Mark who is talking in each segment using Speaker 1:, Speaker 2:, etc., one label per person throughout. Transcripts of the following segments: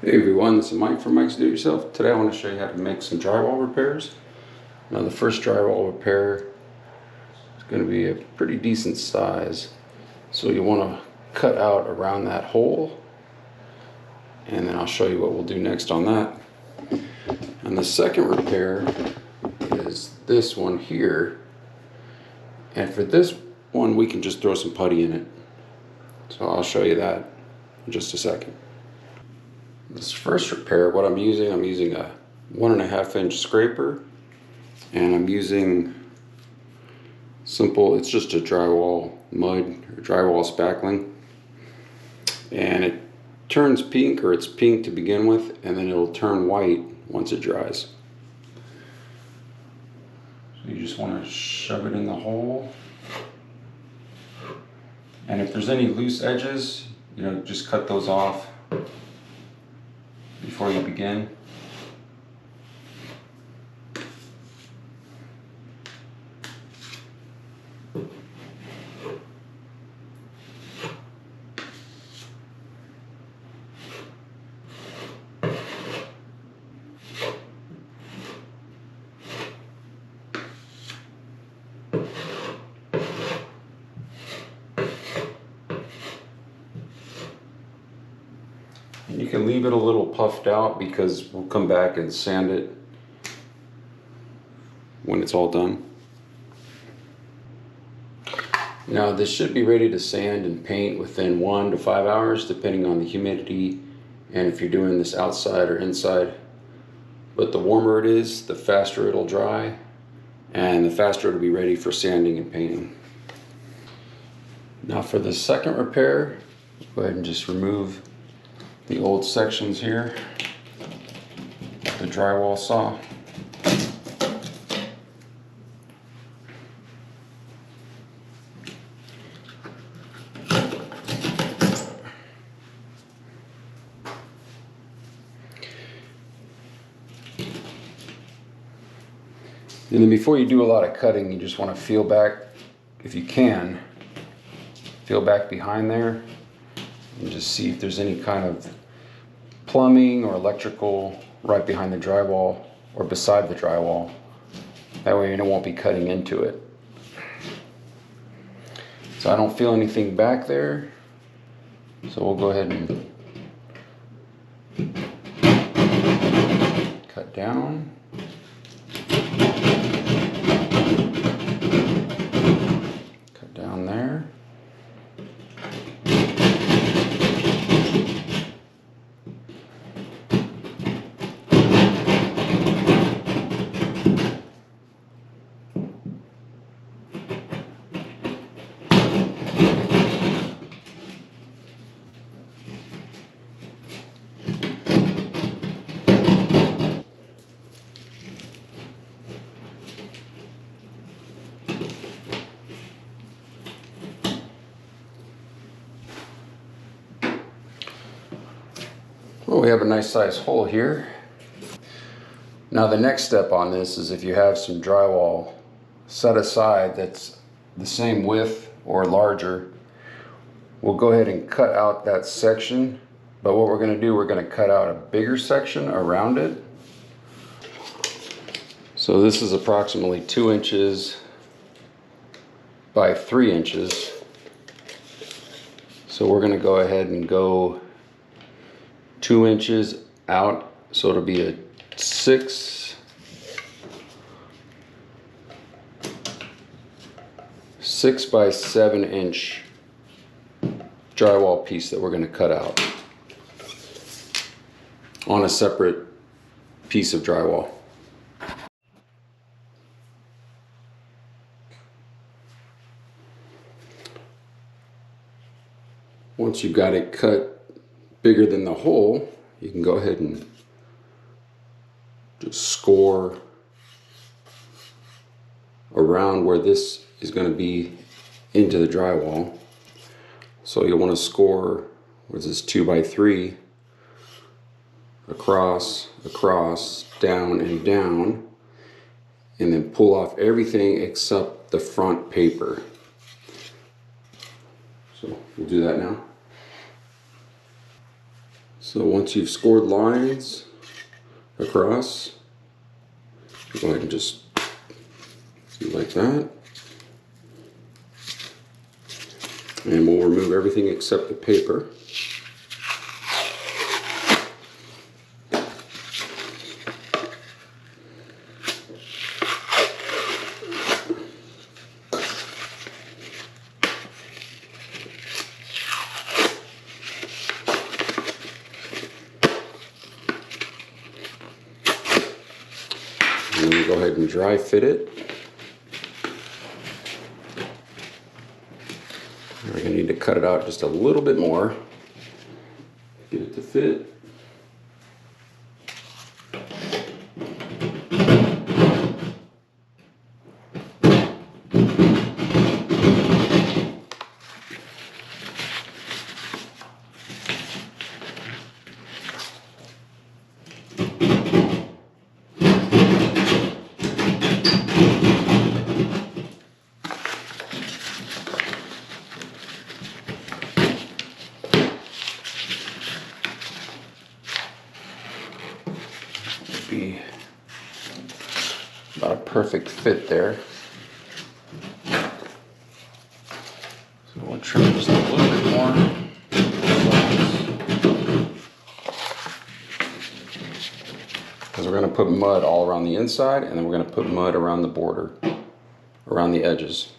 Speaker 1: Hey everyone, this is Mike from Mike's Do It Yourself. Today I want to show you how to make some drywall repairs. Now the first drywall repair is going to be a pretty decent size. So you want to cut out around that hole, and then I'll show you what we'll do next on that. And the second repair is this one here. And for this one we can just throw some putty in it. So I'll show you that in just a second. This first repair, what I'm using a 1.5 inch scraper, and I'm using simple, it's just a drywall mud or drywall spackling, and it turns pink, or it's pink to begin with, and then it'll turn white once it dries. So you just want to shove it in the hole, and if there's any loose edges, just cut those off before you begin. And you can leave it a little puffed out because we'll come back and sand it when it's all done. Now this should be ready to sand and paint within 1 to 5 hours, depending on the humidity and if you're doing this outside or inside. But the warmer it is, the faster it'll dry, and the faster it'll be ready for sanding and painting. Now for the second repair, go ahead and just remove the old sections here, the drywall saw. And then before you do a lot of cutting, you just want to feel back, if you can, feel back behind there and just see if there's any kind of plumbing or electrical right behind the drywall or beside the drywall. That way you won't be cutting into it. So I don't feel anything back there, so we'll go ahead and cut down. Cut down there. Well, we have a nice size hole here. Now the next step on this is, if you have some drywall set aside that's the same width or larger, we'll go ahead and cut out that section. But what we're going to do, we're going to cut out a bigger section around it. So this is approximately 2 inches by 3 inches. So we're going to go ahead and go 2 inches out, so it'll be a 6 by 7 inch drywall piece that we're going to cut out on a separate piece of drywall. Once you've got it cut bigger than the hole, you can go ahead and just score around where this is going to be into the drywall. So you'll want to score, what is this, 2 by 3 across, down and down, and then pull off everything except the front paper. So we'll do that now. So once you've scored lines across, go ahead and just do like that. And we'll remove everything except the paper. And then we go ahead and dry fit it. We're going to need to cut it out just a little bit more. Get it to fit. Be about a perfect fit there. So we'll trim just a little bit more. Because we're going to put mud all around the inside, and then we're going to put mud around the border, around the edges.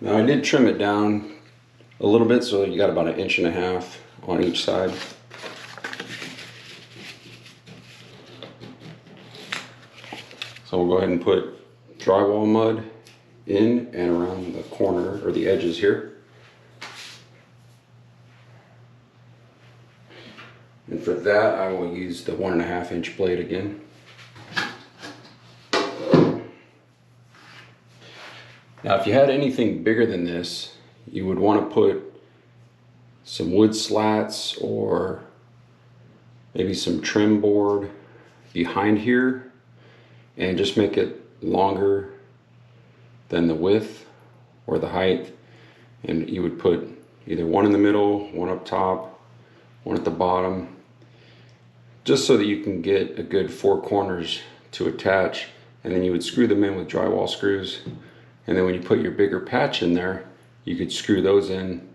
Speaker 1: Now I did trim it down a little bit, so you got about 1.5 inches on each side. So we'll go ahead and put drywall mud in and around the corner or the edges here. And for that I will use the 1.5 inch blade again. Now if you had anything bigger than this, you would want to put some wood slats or maybe some trim board behind here and just make it longer than the width or the height, and you would put either one in the middle, one up top, one at the bottom, just so that you can get a good 4 corners to attach, and then you would screw them in with drywall screws, and then when you put your bigger patch in there, you could screw those in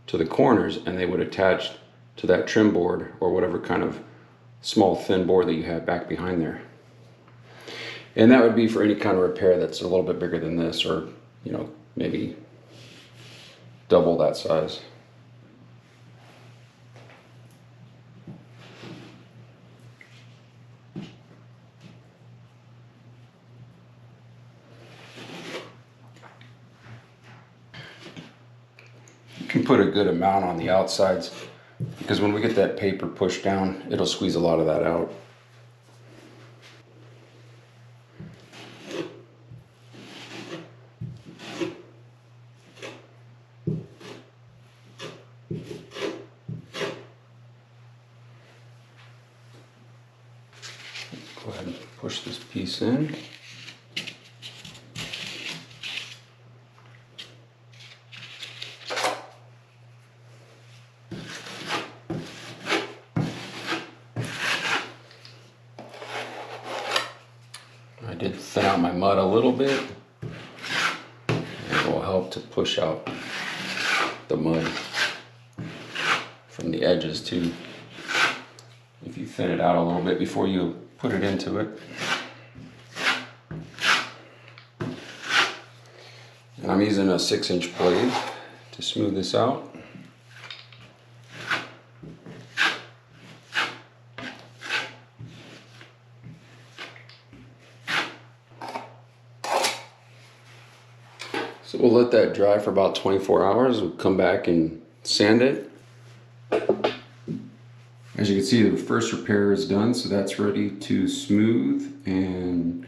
Speaker 1: to the corners and they would attach to that trim board or whatever kind of small thin board that you have back behind there. And that would be for any kind of repair that's a little bit bigger than this, or you know, maybe double that size. You can put a good amount on the outsides, because when we get that paper pushed down, it'll squeeze a lot of that out. Go ahead and push this piece in. I did thin out my mud a little bit. It will help to push out the mud from the edges too, if you thin it out a little bit before you put it into it. And I'm using a 6-inch blade to smooth this out. So we'll let that dry for about 24 hours. We'll come back and sand it. As you can see, the first repair is done, so that's ready to smooth. And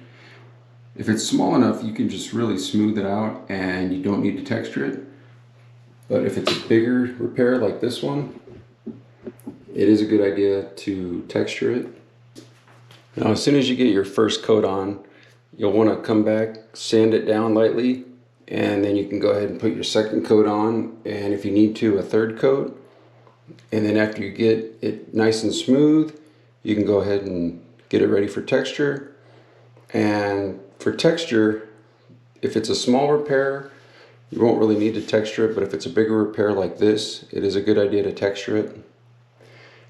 Speaker 1: if it's small enough, you can just really smooth it out and you don't need to texture it. But if it's a bigger repair like this one, it is a good idea to texture it. Now, as soon as you get your first coat on, you'll want to come back, sand it down lightly, and then you can go ahead and put your second coat on, and if you need to, a third coat. And then after you get it nice and smooth, you can go ahead and get it ready for texture. And for texture, if it's a small repair, you won't really need to texture it, but if it's a bigger repair like this, it is a good idea to texture it.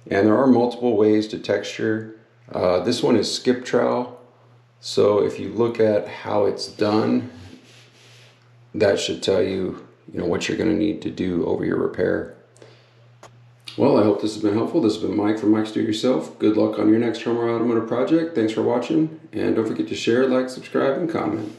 Speaker 1: And there are multiple ways to texture. This one is skip trowel. So if you look at how it's done, that should tell you, what you're going to need to do over your repair. Well, I hope this has been helpful. This has been Mike from Mike's Do It Yourself. Good luck on your next home or automotive project. Thanks for watching, and don't forget to share, like, subscribe, and comment.